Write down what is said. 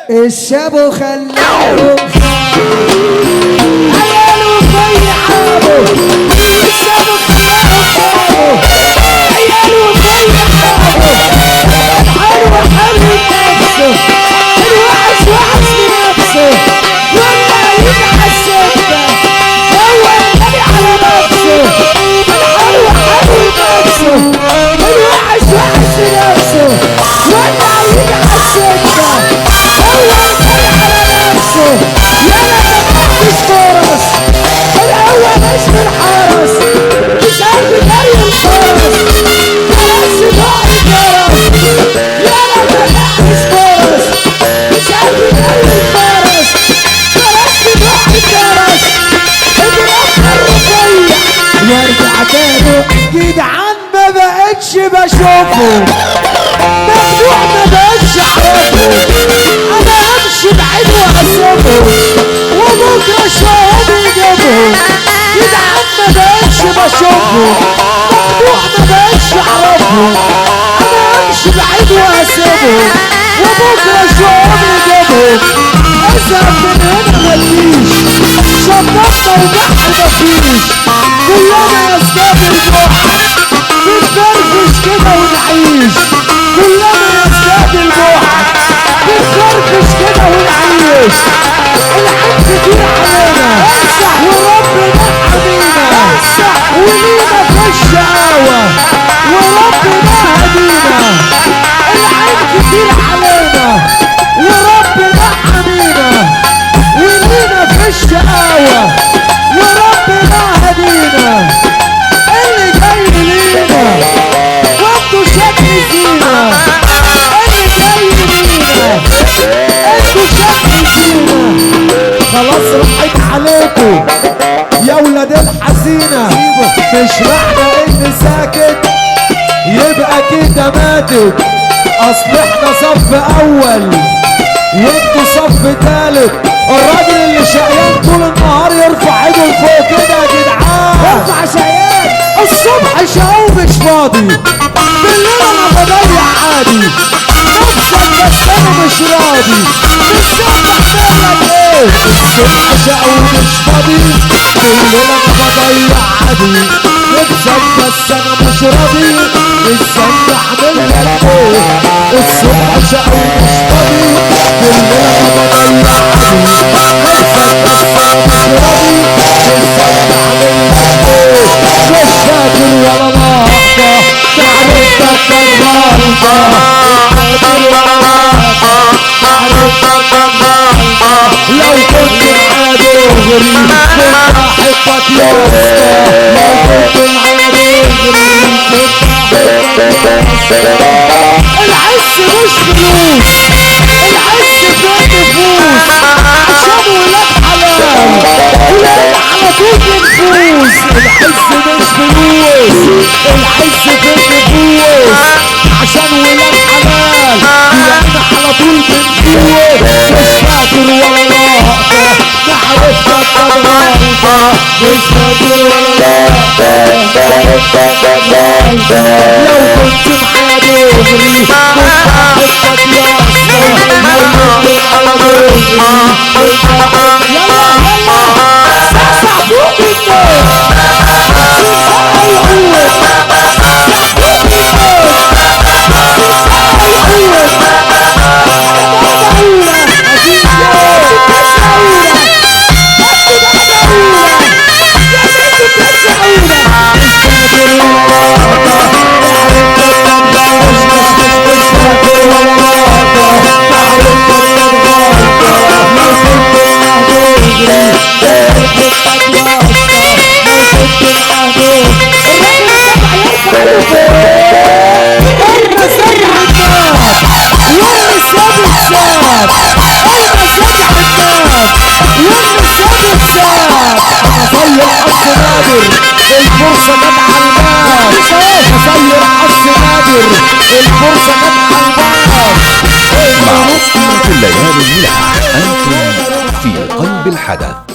الشابو خلاه عياله ضيعابه الشابو خلاه عياله ضيعابه حلو حلو نفسه الوحش وحش لنفسه ولا يتحسبه هو النبي على نفسه الحلو حلو نفسه الوحش وحش لنفسه ولا يتحسبه يلا مفيش فرص القوة مش في الحرس مش قلب جاي الفرس بلاش ضاع الجرس يلا مفيش فرص مش قلب جاي الفرس بلاش ضاع الجرس اضرب الرفيع وارجع تاني جدعان ما بقتش بشوفه ممنوع ما بقتش اعرفه انا امشي بعيد واعصبه وبكره شهود يجيبه جدعان ما بقتش بشوفه ممنوع ما بقتش اعرفه انا امشي بعيد واعصبه وبكره شهود يجيبه ازهق من هنا مفيش شططنا وبحر مفيش كلنا اسباب البحر بنفرفش كده ونعيش كلنا اسباب البحر بنفرفش كده ونعيش العين كتير علينا وربنا حمينا ولينا في الشقاوة وربنا هدينا العين كتير علينا وربنا حمينا ولينا في الشقاوة وربنا هدينا اللي جاي لينا وانتو شكل زينة اللي جاي لينا انتو شكل زينة خلاص راحت عليكم يا ولاد الحزينة مش معنى ان ساكت يبقى كده ماتت اصل احنا صف اول وانتوا صف تالت الراجل اللي شقيان طول النهار يرفع ايده لفوق كده يا جدعان ارفع شقيان الصبح شقاو مش فاضي بالليل انا بضيع عادي نفسك بس انا مش راضي بالظبط احسن لك ايه الصبح شقاو مش فاضي بالليل انا بضيع عادي نفسك بس انا مش راضي بالظبط اعمل لك ايه الصبح شقاو مش فاضي بالليل انا بضيع عادي نفسك بس انا مش راضي بالظبط اعمل لك ايه مش فاكر ولا لحظة معرفتك كان غلطة مش فاكر ولا لحظة معرفتك كان غلطة لو كنت معايا دغري كنت احبك يا اسطى لو كنت معايا دغري كنت احبك يا اسطى العز مش فلوس العز في النفوس عشان ولاد حلال ولاد على طول بنفوز العز مش فلوس العز في النفوس عشان ولاد حلال ولاد على طول بنفوز مش فاكر ولا لقطة معرفتك كانت غلطة مش فاكر ولا لقطة معرفتك كانت غلطة لو كنت معايا دغري كنت احبك يا اسطى لو كنت على دغري كنت احبك يلا سعسع فوق الناس الفرصة جت على الباب مصير حظ نادر الفرصة جت على الباب مع رصد الليالي الملح أنتم في قلب الحدث.